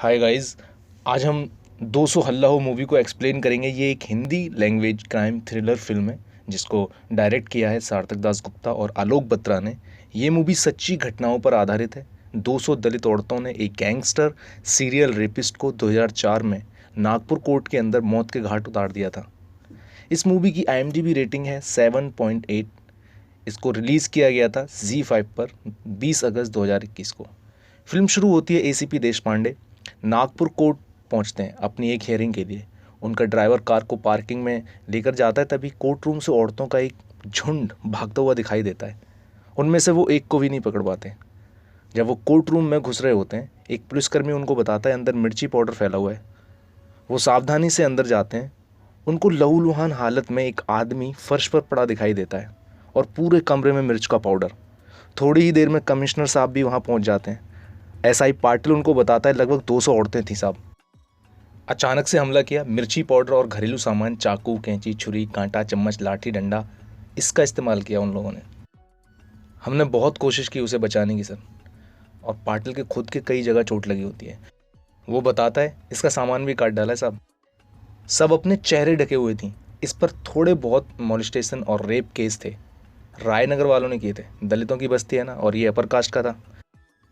Hi guys. आज हम 200 हल्ला हो मूवी को एक्सप्लेन करेंगे। ये एक Hindi language crime thriller film है जिसको डायरेक्ट किया है सार्थक दास गुप्ता और आलोक बत्रा ने। ये मूवी सच्ची घटनाओं पर आधारित है। 200 दलित औरतों ने एक गैंगस्टर सीरियल रेपिस्ट को 2004 में नागपुर कोर्ट के अंदर मौत के घाट उतार दिया था। इस मूवी की IMDb रेटिंग है 7.8। इसको रिलीज़ किया गया था Z5 पर 20 अगस्त 2021 को। फिल्म शुरू होती है ACP देश पांडे नागपुर कोर्ट पहुंचते हैं अपनी एक हियरिंग के लिए। उनका ड्राइवर कार को पार्किंग में लेकर जाता है, तभी कोर्ट रूम से औरतों का एक झुंड भागता हुआ दिखाई देता है। उनमें से वो एक को भी नहीं पकड़ पाते। जब वो कोर्ट रूम में घुस रहे होते हैं, एक पुलिसकर्मी उनको बताता है अंदर मिर्ची पाउडर फैला हुआ है। वो सावधानी से अंदर जाते हैं। उनको लहूलुहान हालत में एक आदमी फर्श पर पड़ा दिखाई देता है और पूरे कमरे में मिर्च का पाउडर। थोड़ी ही देर में कमिश्नर साहब भी वहाँ पहुँच जाते हैं। SI पाटिल उनको बताता है लगभग 200 औरतें थीं साहब। अचानक से हमला किया। मिर्ची पाउडर और घरेलू सामान, चाकू, कैंची, छुरी, कांटा, चम्मच, लाठी, डंडा, इसका इस्तेमाल किया उन लोगों ने। हमने बहुत कोशिश की उसे बचाने की सर। और पाटिल के खुद के कई जगह चोट लगी होती है। वो बताता है इसका सामान भी काट डाला है साहब। सब अपने चेहरे ढके हुए थी। इस पर थोड़े बहुत मोलेस्टेशन और रेप केस थे। रायनगर वालों ने किए थे। दलितों की बस्ती है ना, और ये अपर कास्ट का था।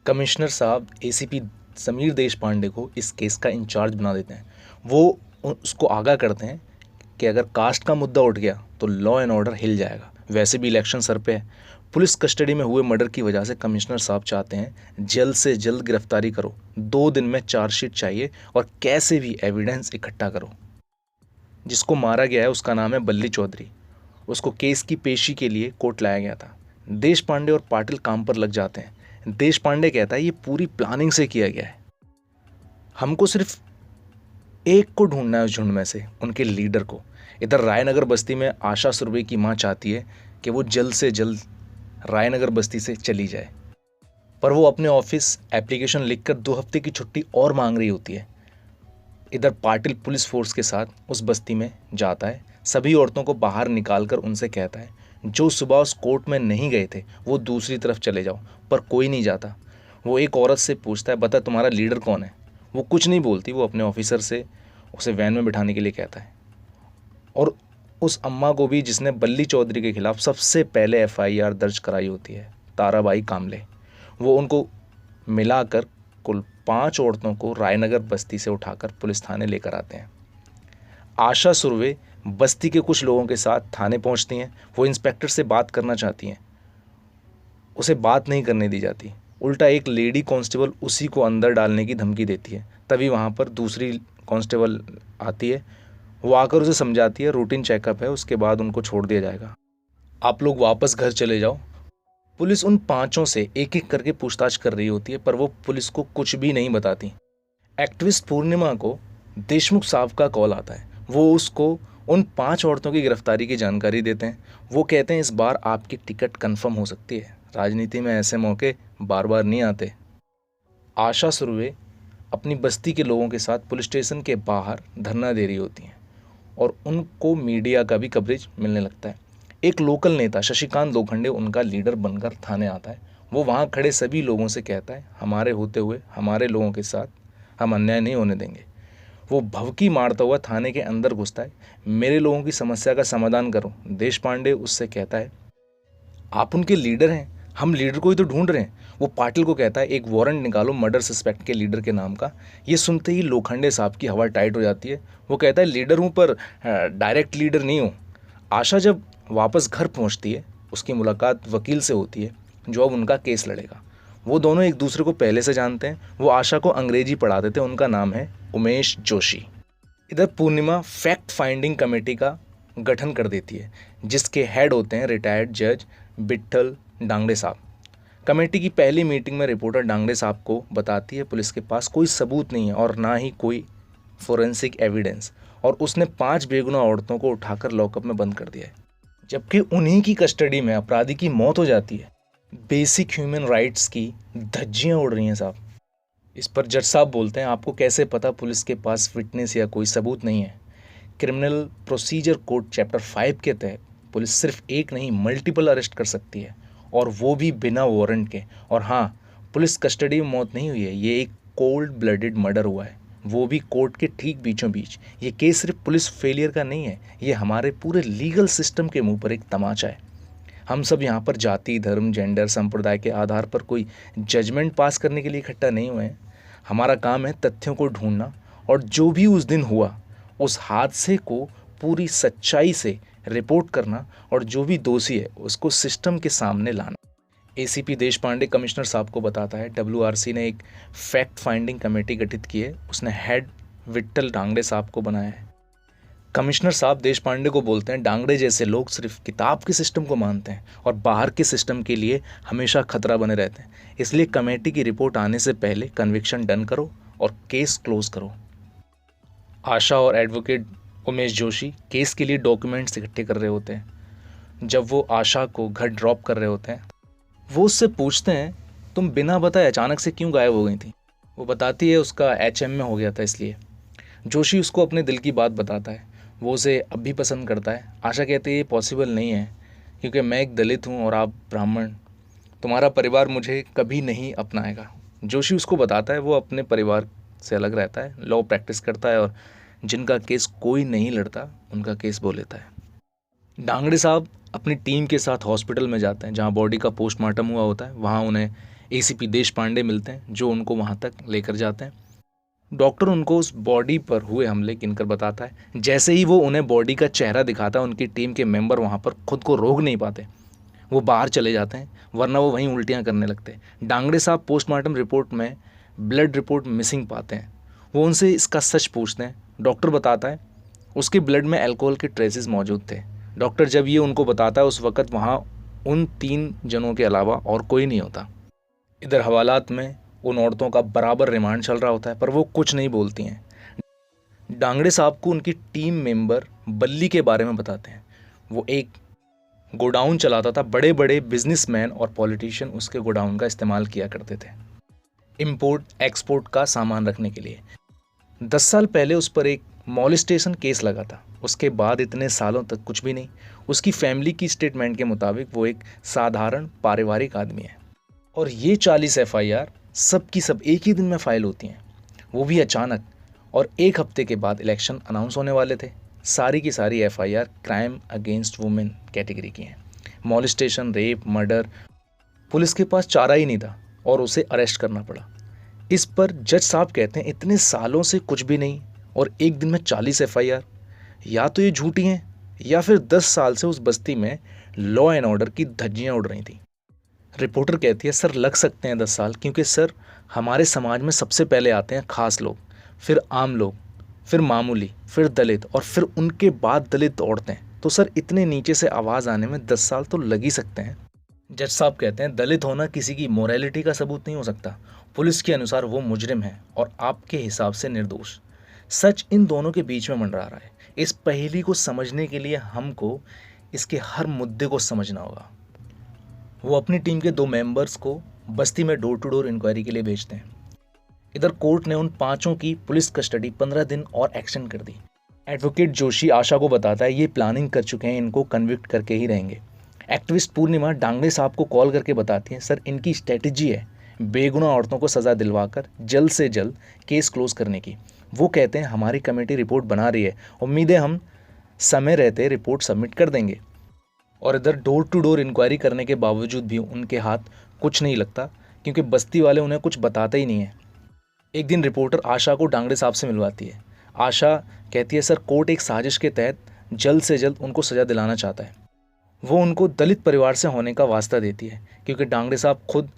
कमिश्नर साहब ACP समीर देश पांडे को इस केस का इंचार्ज बना देते हैं। वो उसको आगाह करते हैं कि अगर कास्ट का मुद्दा उठ गया तो लॉ एंड ऑर्डर हिल जाएगा। वैसे भी इलेक्शन सर पे है। पुलिस कस्टडी में हुए मर्डर की वजह से कमिश्नर साहब चाहते हैं जल्द से जल्द गिरफ्तारी करो। 2 दिन में चार्जशीट चाहिए और कैसे भी एविडेंस इकट्ठा करो। जिसको मारा गया है उसका नाम है बल्ली चौधरी। उसको केस की पेशी के लिए कोर्ट लाया गया था। देश पांडे और पाटिल काम पर लग जाते हैं। देश पांडे कहता है ये पूरी प्लानिंग से किया गया है। हमको सिर्फ एक को ढूंढना है उस झुंड में से, उनके लीडर को। इधर रायनगर बस्ती में आशा सुरभि की मां चाहती है कि वो जल्द से जल्द रायनगर बस्ती से चली जाए, पर वो अपने ऑफिस एप्लीकेशन लिखकर 2 हफ्ते की छुट्टी और मांग रही होती है। इधर पाटिल पुलिस फोर्स के साथ उस बस्ती में जाता है। सभी औरतों को बाहर निकालकर उनसे कहता है जो सुबह उस कोर्ट में नहीं गए थे वो दूसरी तरफ चले जाओ, पर कोई नहीं जाता। वो एक औरत से पूछता है बता तुम्हारा लीडर कौन है। वो कुछ नहीं बोलती। वो अपने ऑफिसर से उसे वैन में बिठाने के लिए कहता है। और उस अम्मा को भी जिसने बल्ली चौधरी के खिलाफ सबसे पहले FIR दर्ज कराई होती है, ताराबाई कामले, वो उनको मिलाकर कुल 5 औरतों को रायनगर बस्ती से उठाकर पुलिस थाने लेकर आते हैं। आशा सुरवे बस्ती के कुछ लोगों के साथ थाने पहुंचती हैं। वो इंस्पेक्टर से बात करना चाहती हैं, उसे बात नहीं करने दी जाती। उल्टा एक लेडी कांस्टेबल उसी को अंदर डालने की धमकी देती है। तभी वहाँ पर दूसरी कांस्टेबल आती है। वो आकर उसे समझाती है रूटीन चेकअप है, उसके बाद उनको छोड़ दिया जाएगा, आप लोग वापस घर चले जाओ। पुलिस उन 5 से एक एक करके पूछताछ कर रही होती है, पर वो पुलिस को कुछ भी नहीं बताती। एक्टिविस्ट पूर्णिमा को देशमुख साहब का कॉल आता है। वो उसको उन 5 औरतों की गिरफ्तारी की जानकारी देते हैं। वो कहते हैं इस बार आपकी टिकट कंफर्म हो सकती है। राजनीति में ऐसे मौके बार बार नहीं आते। आशा सुरवे अपनी बस्ती के लोगों के साथ पुलिस स्टेशन के बाहर धरना दे रही होती हैं और उनको मीडिया का भी कवरेज मिलने लगता है। एक लोकल नेता शशिकांत लोखंडे उनका लीडर बनकर थाने आता है। वो वहाँ खड़े सभी लोगों से कहता है हमारे होते हुए हमारे लोगों के साथ हम अन्याय नहीं होने देंगे। वो भवकी मारता हुआ थाने के अंदर घुसता है। मेरे लोगों की समस्या का समाधान करो। देश पांडे उससे कहता है आप उनके लीडर हैं, हम लीडर को ही तो ढूंढ रहे हैं। वो पाटिल को कहता है एक वारंट निकालो मर्डर सस्पेक्ट के लीडर के नाम का। ये सुनते ही लोखंडे साहब की हवा टाइट हो जाती है। वो कहता है लीडर हूँ पर डायरेक्ट लीडर नहीं हूँ। आशा जब वापस घर पहुँचती है उसकी मुलाकात वकील से होती है जो अब उनका केस लड़ेगा। वो दोनों एक दूसरे को पहले से जानते हैं। वो आशा को अंग्रेजी पढ़ाते थे। उनका नाम है उमेश जोशी। इधर पूर्णिमा फैक्ट फाइंडिंग कमेटी का गठन कर देती है जिसके हेड होते हैं रिटायर्ड जज विट्ठल डांगड़े साहब। कमेटी की पहली मीटिंग में रिपोर्टर डांगड़े साहब को बताती है पुलिस के पास कोई सबूत नहीं है और ना ही कोई फोरेंसिक एविडेंस, और उसने 5 बेगुनाह औरतों को उठाकर लॉकअप में बंद कर दिया है, जबकि उन्हीं की कस्टडी में अपराधी की मौत हो जाती है। बेसिक ह्यूमन राइट्स की धज्जियां उड़ रही हैं साहब। इस पर जज साहब बोलते हैं आपको कैसे पता पुलिस के पास विटनेस या कोई सबूत नहीं है। क्रिमिनल प्रोसीजर कोड चैप्टर 5 के तहत पुलिस सिर्फ एक नहीं मल्टीपल अरेस्ट कर सकती है, और वो भी बिना वारंट के। और हाँ, पुलिस कस्टडी में मौत नहीं हुई है, ये एक कोल्ड ब्लडेड मर्डर हुआ है, वो भी कोर्ट के ठीक बीचों बीच। ये केस सिर्फ पुलिस फेलियर का नहीं है, ये हमारे पूरे लीगल सिस्टम के मुंह पर एक तमाचा है। हम सब यहाँ पर जाति, धर्म, जेंडर, संप्रदाय के आधार पर कोई जजमेंट पास करने के लिए इकट्ठा नहीं हुए हैं। हमारा काम है तथ्यों को ढूंढना और जो भी उस दिन हुआ उस हादसे को पूरी सच्चाई से रिपोर्ट करना और जो भी दोषी है उसको सिस्टम के सामने लाना। एसीपी देश पांडे कमिश्नर साहब को बताता है डब्ल्यूआरसी ने एक फैक्ट फाइंडिंग कमेटी गठित की है, उसने हेड विट्ठल डांगड़े साहब को बनाया है। कमिश्नर साहब देश पांडे को बोलते हैं डांगड़े जैसे लोग सिर्फ किताब के सिस्टम को मानते हैं और बाहर के सिस्टम के लिए हमेशा खतरा बने रहते हैं, इसलिए कमेटी की रिपोर्ट आने से पहले कन्विक्शन डन करो और केस क्लोज करो। आशा और एडवोकेट उमेश जोशी केस के लिए डॉक्यूमेंट्स इकट्ठे कर रहे होते हैं। जब वो आशा को घर ड्रॉप कर रहे होते हैं वो उससे पूछते हैं तुम बिना बताए अचानक से क्यों गायब हो गई थी। वो बताती है उसका एचएम में हो गया था इसलिए। जोशी उसको अपने दिल की बात बताता है, वो उसे अब भी पसंद करता है। आशा कहती है ये पॉसिबल नहीं है क्योंकि मैं एक दलित हूँ और आप ब्राह्मण, तुम्हारा परिवार मुझे कभी नहीं अपनाएगा। जोशी उसको बताता है वो अपने परिवार से अलग रहता है, लॉ प्रैक्टिस करता है और जिनका केस कोई नहीं लड़ता उनका केस वो लेता है। डांगड़े साहब अपनी टीम के साथ हॉस्पिटल में जाते हैं जहाँ बॉडी का पोस्टमार्टम हुआ होता है। वहाँ उन्हें एसीपी देश पांडे मिलते हैं जो उनको वहाँ तक लेकर जाते हैं। डॉक्टर उनको उस बॉडी पर हुए हमले गिनकर बताता है। जैसे ही वो उन्हें बॉडी का चेहरा दिखाता है उनकी टीम के मेंबर वहाँ पर खुद को रोक नहीं पाते, वो बाहर चले जाते हैं वरना वो वहीं उल्टियाँ करने लगते हैं। डांगड़े साहब पोस्टमार्टम रिपोर्ट में ब्लड रिपोर्ट मिसिंग पाते हैं। वो उनसे इसका सच पूछते हैं। डॉक्टर बताता है उसके ब्लड में अल्कोहल के ट्रेसेस मौजूद थे। डॉक्टर जब ये उनको बताता है उस वक़्त वहाँ उन 3 जनों के अलावा और कोई नहीं होता। इधर हवालात में उन औरतों का बराबर रिमांड चल रहा होता है पर वो कुछ नहीं बोलती हैं। डांगड़े साहब को उनकी टीम मेंबर बल्ली के बारे में बताते हैं। वो एक गोडाउन चलाता था, बड़े बड़े बिजनेसमैन और पॉलिटिशियन उसके गोडाउन का इस्तेमाल किया करते थे इंपोर्ट एक्सपोर्ट का सामान रखने के लिए। 10 साल पहले उस पर एक मॉलेस्टेशन केस लगा था। उसके बाद इतने सालों तक कुछ भी नहीं। उसकी फैमिली की स्टेटमेंट के मुताबिक वो एक साधारण पारिवारिक आदमी है और ये 40 एफआईआर सब की सब एक ही दिन में फाइल होती हैं, वो भी अचानक। और 1 हफ्ते के बाद इलेक्शन अनाउंस होने वाले थे। सारी की सारी FIR crime against women category की हैं। Molestation, rape, murder. पुलिस के पास चारा ही नहीं था और उसे अरेस्ट करना पड़ा। इस पर जज साहब कहते हैं इतने सालों से कुछ भी नहीं और एक दिन में 40 एफआईआर, या तो ये झूठी हैं या फिर 10 साल से उस बस्ती में लॉ एंड ऑर्डर की धज्जियां उड़ रही थी। रिपोर्टर कहती है सर लग सकते हैं 10 साल क्योंकि सर हमारे समाज में सबसे पहले आते हैं खास लोग, फिर आम लोग, फिर मामूली, फिर दलित और फिर उनके बाद दलित औरतें। तो सर इतने नीचे से आवाज़ आने में 10 साल तो लग ही सकते हैं। जज साहब कहते हैं दलित होना किसी की मोरालिटी का सबूत नहीं हो सकता। पुलिस के अनुसार वो मुजरिम है और आपके हिसाब से निर्दोष। सच इन दोनों के बीच में मंडरा रहा है। इस पहेली को समझने के लिए हमको इसके हर मुद्दे को समझना होगा। वो अपनी टीम के 2 मेंबर्स को बस्ती में डोर टू डोर इंक्वायरी के लिए भेजते हैं। इधर कोर्ट ने उन 5 की पुलिस कस्टडी 15 दिन और एक्सटेंड कर दी। एडवोकेट जोशी आशा को बताता है ये प्लानिंग कर चुके हैं, इनको कन्विक्ट करके ही रहेंगे। एक्टिविस्ट पूर्णिमा डांगड़े साहब को कॉल करके बताती हैं सर इनकी स्ट्रेटजी है बेगुनाह औरतों को सज़ा दिलवाकर जल्द से जल्द केस क्लोज करने की। वो कहते हैं हमारी कमेटी रिपोर्ट बना रही है, उम्मीद है हम समय रहते रिपोर्ट सबमिट कर देंगे। और इधर डोर टू डोर इंक्वायरी करने के बावजूद भी उनके हाथ कुछ नहीं लगता क्योंकि बस्ती वाले उन्हें कुछ बताते ही नहीं है। एक दिन रिपोर्टर आशा को डांगड़े साहब से मिलवाती है। आशा कहती है सर कोर्ट एक साजिश के तहत जल्द से जल्द उनको सज़ा दिलाना चाहता है। वो उनको दलित परिवार से होने का वास्ता देती है क्योंकि डांगड़े साहब खुद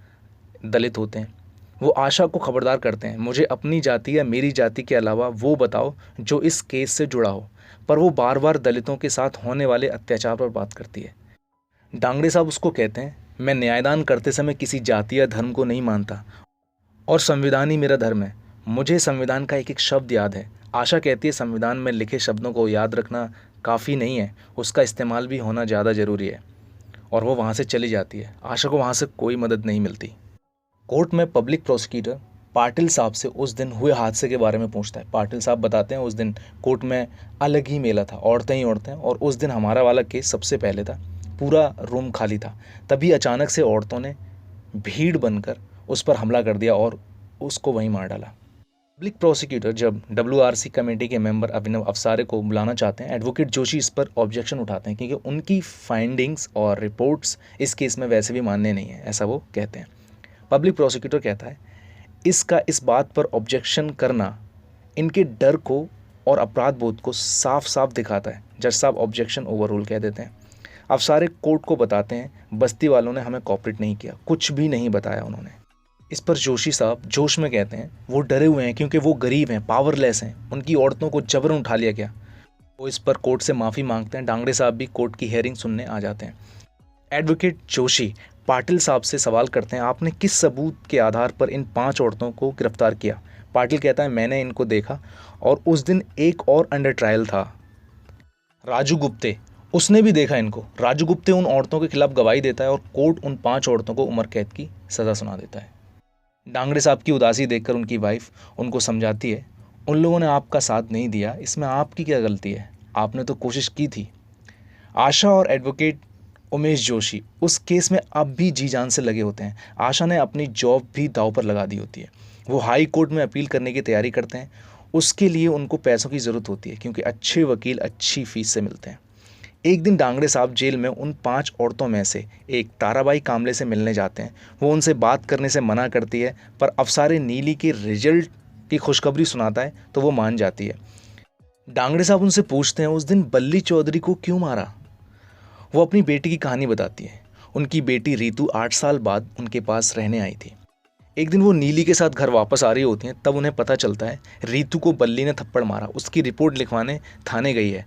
दलित होते हैं। वो आशा को खबरदार करते हैं मुझे अपनी जाति या मेरी जाति के अलावा वो बताओ जो इस केस से जुड़ा हो, पर वो बार बार दलितों के साथ होने वाले अत्याचार पर बात करती है। डांगड़े साहब उसको कहते हैं मैं न्यायदान करते समय किसी जाति या धर्म को नहीं मानता और संविधान ही मेरा धर्म है, मुझे संविधान का एक एक शब्द याद है। आशा कहती है संविधान में लिखे शब्दों को याद रखना काफ़ी नहीं है, उसका इस्तेमाल भी होना ज़्यादा ज़रूरी है। और वो वहाँ से चली जाती है। आशा को वहाँ से कोई मदद नहीं मिलती। कोर्ट में पब्लिक प्रोसिक्यूटर पाटिल साहब से उस दिन हुए हादसे के बारे में पूछता है। पाटिल साहब बताते हैं उस दिन कोर्ट में अलग ही मेला था, औरतें ही औरतें, और उस दिन हमारा वाला केस सबसे पहले था। पूरा रूम खाली था। तभी अचानक से औरतों ने भीड़ बनकर उस पर हमला कर दिया और उसको वहीं मार डाला। पब्लिक प्रोसिक्यूटर जब WRC कमेटी के मेंबर अभिनव अफसारे को बुलाना चाहते हैं, एडवोकेट जोशी इस पर ऑब्जेक्शन उठाते हैं क्योंकि उनकी फाइंडिंग्स और रिपोर्ट्स इस केस में वैसे भी मान्य नहीं है, ऐसा वो कहते हैं। पब्लिक प्रोसिक्यूटर कहता है इस बात पर ऑब्जेक्शन करना इनके डर को और अपराध बोध को साफ साफ दिखाता है। जज साहब ऑब्जेक्शन ओवररूल कह देते हैं। अफसारे कोर्ट को बताते हैं बस्ती वालों ने हमें कॉपरेट नहीं किया, कुछ भी नहीं बताया उन्होंने। इस पर जोशी साहब जोश में कहते हैं वो डरे हुए हैं क्योंकि वो गरीब हैं, पावरलेस हैं, उनकी औरतों को जबरन उठा लिया गया। वो इस पर कोर्ट से माफ़ी मांगते हैं। डांगड़े साहब भी कोर्ट की हियरिंग सुनने आ जाते हैं। एडवोकेट जोशी पाटिल साहब से सवाल करते हैं आपने किस सबूत के आधार पर इन 5 औरतों को गिरफ्तार किया। पाटिल कहता है मैंने इनको देखा और उस दिन एक और अंडर ट्रायल था, राजू गुप्ते, उसने भी देखा इनको। राजू गुप्ते उन औरतों के खिलाफ गवाही देता है और कोर्ट उन 5 औरतों को उम्र कैद की सज़ा सुना देता है। डांगड़े साहब की उदासी देखकर उनकी वाइफ उनको समझाती है उन लोगों ने आपका साथ नहीं दिया, इसमें आपकी क्या गलती है, आपने तो कोशिश की थी। आशा और एडवोकेट उमेश जोशी उस केस में अब भी जी जान से लगे होते हैं। आशा ने अपनी जॉब भी दांव पर लगा दी होती है। वो हाई कोर्ट में अपील करने की तैयारी करते हैं। उसके लिए उनको पैसों की ज़रूरत होती है क्योंकि अच्छे वकील अच्छी फीस से मिलते हैं। एक दिन डांगड़े साहब जेल में उन 5 औरतों में से एक ताराबाई कामले से मिलने जाते हैं। वो उनसे बात करने से मना करती है पर अफसारे नीली के रिजल्ट की खुशखबरी सुनाता है तो वो मान जाती है। डांगड़े साहब उनसे पूछते हैं उस दिन बल्ली चौधरी को क्यों मारा। वो अपनी बेटी की कहानी बताती है। उनकी बेटी रीतू 8 साल बाद उनके पास रहने आई थी। एक दिन वो नीली के साथ घर वापस आ रही होती हैं, तब उन्हें पता चलता है रीतू को बल्ली ने थप्पड़ मारा। उसकी रिपोर्ट लिखवाने थाने गई है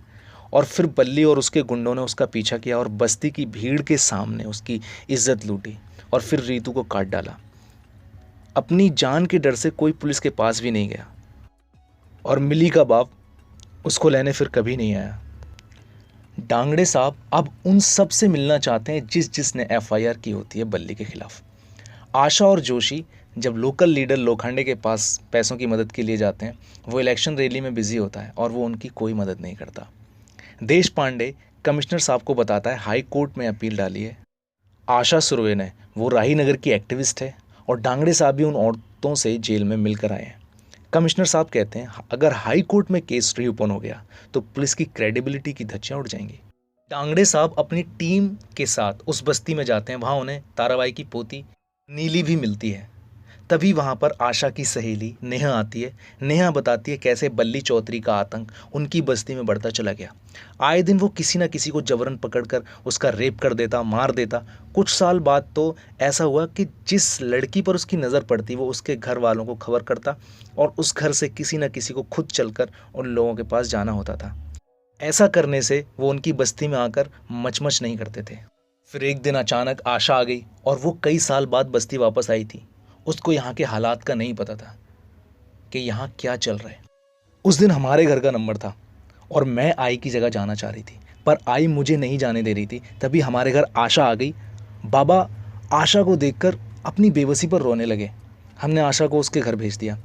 और फिर बल्ली और उसके गुंडों ने उसका पीछा किया और बस्ती की भीड़ के सामने उसकी इज्जत लूटी और फिर रीतू को काट डाला। अपनी जान के डर से कोई पुलिस के पास भी नहीं गया और मिली का बाप उसको लेने फिर कभी नहीं आया। डांगड़े साहब अब उन सब से मिलना चाहते हैं जिसने FIR की होती है बल्ली के खिलाफ। आशा और जोशी जब लोकल लीडर लोखंडे के पास पैसों की मदद के लिए जाते हैं, वो इलेक्शन रैली में बिजी होता है और वो उनकी कोई मदद नहीं करता। देश पांडे कमिश्नर साहब को बताता है हाई कोर्ट में अपील डाली है। आशा सुरवे ने, वो राही नगर की एक्टिविस्ट है और डांगड़े साहब भी उन औरतों से जेल में मिलकर आए हैं। कमिश्नर साहब कहते हैं अगर हाई कोर्ट में केस रीओपन हो गया तो पुलिस की क्रेडिबिलिटी की धज्जियां उड़ जाएंगी। डांगड़े साहब अपनी टीम के साथ उस बस्ती में जाते हैं। वहाँ उन्हें ताराबाई की पोती नीली भी मिलती है। तभी वहाँ पर आशा की सहेली नेहा आती है। नेहा बताती है कैसे बल्ली चौधरी का आतंक उनकी बस्ती में बढ़ता चला गया। आए दिन वो किसी न किसी को जबरन पकड़कर उसका रेप कर देता, मार देता। कुछ साल बाद तो ऐसा हुआ कि जिस लड़की पर उसकी नज़र पड़ती वो उसके घर वालों को खबर करता और उस घर से किसी न किसी को खुद चलकर उन लोगों के पास जाना होता था। ऐसा करने से वो उनकी बस्ती में आकर मचमच नहीं करते थे। फिर एक दिन अचानक आशा आ गई और वो कई साल बाद बस्ती वापस आई थी। उसको यहाँ के हालात का नहीं पता था कि यहाँ क्या चल रहा है। उस दिन हमारे घर का नंबर था और मैं आई की जगह जाना चाह रही थी पर आई मुझे नहीं जाने दे रही थी। तभी हमारे घर आशा आ गई। बाबा आशा को देखकर अपनी बेबसी पर रोने लगे। हमने आशा को उसके घर भेज दिया।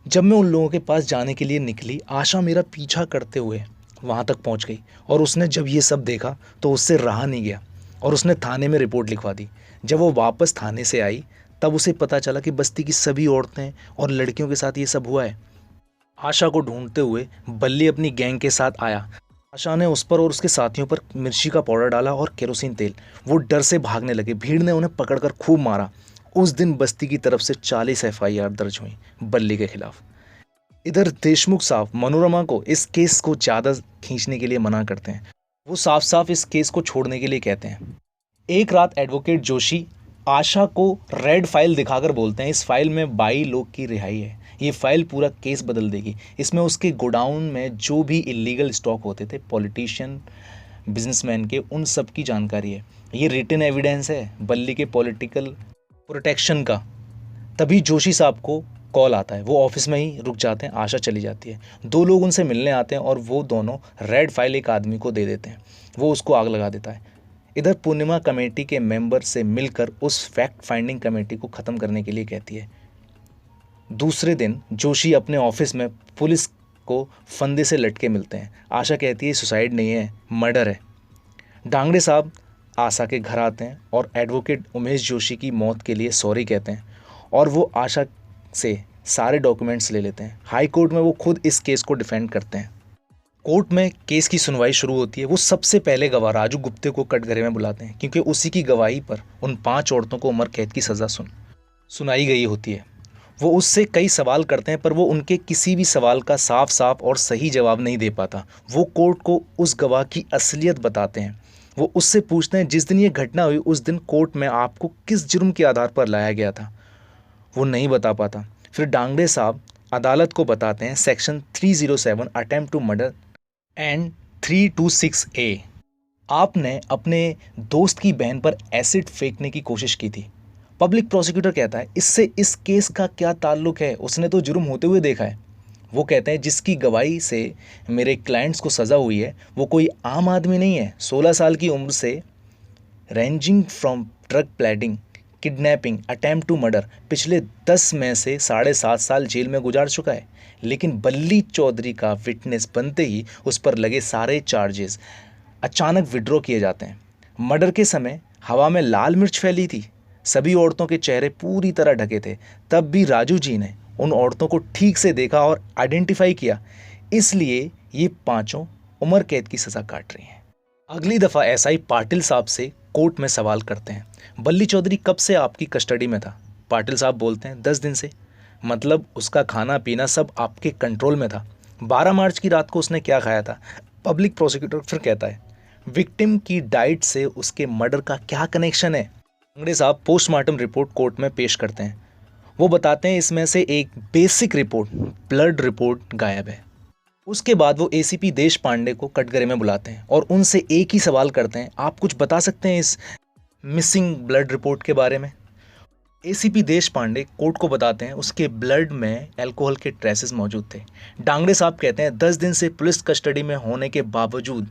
जब मैं उन लोगों के पास जाने के लिए निकली, आशा मेरा पीछा करते हुए वहाँ तक पहुँच गई और उसने जब ये सब देखा तो उससे रहा नहीं गया और उसने थाने में रिपोर्ट लिखवा दी। जब वो वापस थाने से आई तब उसे पता चला कि बस्ती की सभी औरतें और लड़कियों के साथ ये सब हुआ है। आशा को ढूंढते हुए बल्ली अपनी गैंग के साथ आया। आशा ने उस पर और उसके साथियों पर मिर्ची का पाउडर डाला और केरोसिन तेल। वो डर से भागने लगे। भीड़ ने उन्हें पकड़कर खूब मारा। उस दिन बस्ती की तरफ से 40 FIR दर्ज हुई बल्ली के खिलाफ। इधर देशमुख साहब मनोरमा को इस केस को ज़्यादा खींचने के लिए मना करते हैं। वो साफ साफ इस केस को छोड़ने के लिए कहते हैं। एक रात एडवोकेट जोशी आशा को रेड फाइल दिखाकर बोलते हैं इस फाइल में 22 लोग की रिहाई है। ये फाइल पूरा केस बदल देगी। इसमें उसके गोडाउन में जो भी इलीगल स्टॉक होते थे पॉलिटिशियन बिजनेसमैन के, उन सब की जानकारी है। ये रिटन एविडेंस है बल्ली के पॉलिटिकल प्रोटेक्शन का। तभी जोशी साहब को कॉल आता है। वो ऑफिस में ही रुक जाते हैं। आशा चली जाती है। 2 लोग उनसे मिलने आते हैं और वो दोनों रेड फाइल एक आदमी को दे देते हैं। वो उसको आग लगा देता है। इधर पूर्णिमा कमेटी के मेंबर से मिलकर उस फैक्ट फाइंडिंग कमेटी को ख़त्म करने के लिए कहती है। दूसरे दिन जोशी अपने ऑफिस में पुलिस को फंदे से लटके मिलते हैं। आशा कहती है सुसाइड नहीं है, मर्डर है। डांगड़े साहब आशा के घर आते हैं और एडवोकेट उमेश जोशी की मौत के लिए सॉरी कहते हैं और वो आशा से सारे डॉक्यूमेंट्स ले लेते हैं। हाई कोर्ट में वो खुद इस केस को डिफेंड करते हैं। कोर्ट में केस की सुनवाई शुरू होती है। वो सबसे पहले गवाह राजू गुप्ते को कटघरे में बुलाते हैं, क्योंकि उसी की गवाही पर उन 5 औरतों को उम्र कैद की सज़ा सुनाई गई होती है। वो उससे कई सवाल करते हैं, पर वो उनके किसी भी सवाल का साफ साफ और सही जवाब नहीं दे पाता। वो कोर्ट को उस गवाह की असलियत बताते हैं। वो उससे पूछते हैं, जिस दिन ये घटना हुई उस दिन कोर्ट में आपको किस जुर्म के आधार पर लाया गया था। वो नहीं बता पाता। फिर डांगड़े साहब अदालत को बताते हैं, section 307 attempt to murder and 326 A, आपने अपने दोस्त की बहन पर एसिड फेंकने की कोशिश की थी। पब्लिक प्रोसिक्यूटर कहता है, इससे इस केस का क्या ताल्लुक है, उसने तो जुर्म होते हुए देखा है। वो कहते हैं, जिसकी गवाही से मेरे क्लाइंट्स को सज़ा हुई है वो कोई आम आदमी नहीं है। 16 साल की उम्र से ranging from drug peddling, kidnapping, attempt to murder, पिछले 10 में से 7.5 साल जेल में गुजार चुका है। लेकिन बल्ली चौधरी का विटनेस बनते ही उस पर लगे सारे चार्जेस अचानक विड्रॉ किए जाते हैं। मर्डर के समय हवा में लाल मिर्च फैली थी। सभी औरतों के चेहरे पूरी तरह ढके थे। तब भी राजू जी ने उन औरतों को ठीक से देखा और आइडेंटिफाई किया। इसलिए ये 5 उम्र कैद की सज़ा काट रही हैं। अगली दफ़ा एसआई पाटिल साहब से कोर्ट में सवाल करते हैं, बल्ली चौधरी कब से आपकी कस्टडी में था? पाटिल साहब बोलते हैं, 10 दिन से। मतलब उसका खाना पीना सब आपके कंट्रोल में था। 12 मार्च की रात को उसने क्या खाया था? पब्लिक प्रोसिक्यूटर फिर कहता है, विक्टिम की डाइट से उसके मर्डर का क्या कनेक्शन है? अंग्रेज साहब पोस्टमार्टम रिपोर्ट कोर्ट में पेश करते हैं। वो बताते हैं, इसमें से एक बेसिक रिपोर्ट, ब्लड रिपोर्ट, गायब है। उसके बाद वो एसीपी देश पांडे को कटघरे में बुलाते हैं और उनसे एक ही सवाल करते हैं, आप कुछ बता सकते हैं इस मिसिंग ब्लड रिपोर्ट के बारे में? एसीपी देश पांडे कोर्ट को बताते हैं, उसके ब्लड में अल्कोहल के ट्रेसेस मौजूद थे। डांगड़े साहब कहते हैं, 10 दिन से पुलिस कस्टडी में होने के बावजूद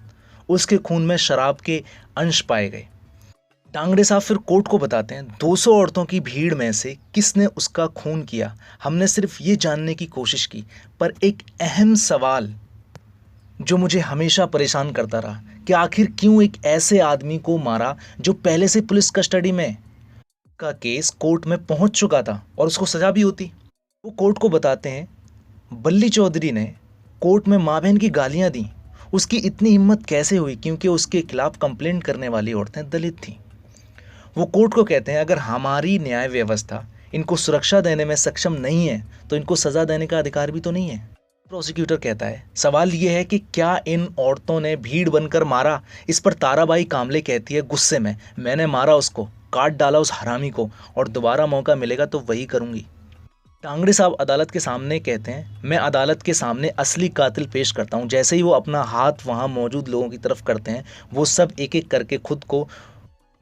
उसके खून में शराब के अंश पाए गए। डांगड़े साहब फिर कोर्ट को बताते हैं, 200 औरतों की भीड़ में से किसने उसका खून किया, हमने सिर्फ ये जानने की कोशिश की। पर एक अहम सवाल जो मुझे हमेशा परेशान करता रहा कि आखिर क्यों एक ऐसे आदमी को मारा जो पहले से पुलिस कस्टडी में का केस कोर्ट में पहुंच चुका था और उसको सजा भी होती। वो कोर्ट को बताते हैं, बल्ली चौधरी ने कोर्ट में माँ बहन की गालियां दी। उसकी इतनी हिम्मत कैसे हुई? क्योंकि उसके खिलाफ कंप्लेंट करने वाली औरतें दलित थीं। वो कोर्ट को कहते हैं, अगर हमारी न्याय व्यवस्था इनको सुरक्षा देने में सक्षम नहीं है तो इनको सज़ा देने का अधिकार भी तो नहीं है। प्रोसिक्यूटर कहता है, सवाल ये है कि क्या इन औरतों ने भीड़ बनकर मारा? इस पर ताराबाई कामले कहती है गुस्से में, मैंने मारा उसको, काट डाला उस हरामी को, और दोबारा मौका मिलेगा तो वही करूँगी। टांगड़े साहब अदालत के सामने कहते हैं, मैं अदालत के सामने असली कातिल पेश करता हूँ। जैसे ही वो अपना हाथ वहाँ मौजूद लोगों की तरफ करते हैं, वो सब एक एक करके खुद को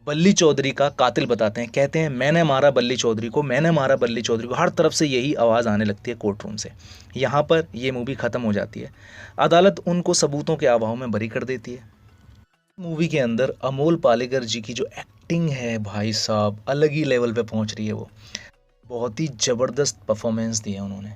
बल्ली चौधरी का कातिल बताते हैं। कहते हैं, मैंने मारा बल्ली चौधरी को, मैंने मारा बल्ली चौधरी को। हर तरफ से यही आवाज़ आने लगती है कोर्ट रूम से। यहाँ पर ये मूवी ख़त्म हो जाती है। अदालत उनको सबूतों के अभाव में बरी कर देती है। मूवी के अंदर अमोल पालेकर जी की जो एक्टिंग है भाई साहब, अलग ही लेवल पे पहुँच रही है। वो बहुत ही ज़बरदस्त परफॉर्मेंस दी है उन्होंने।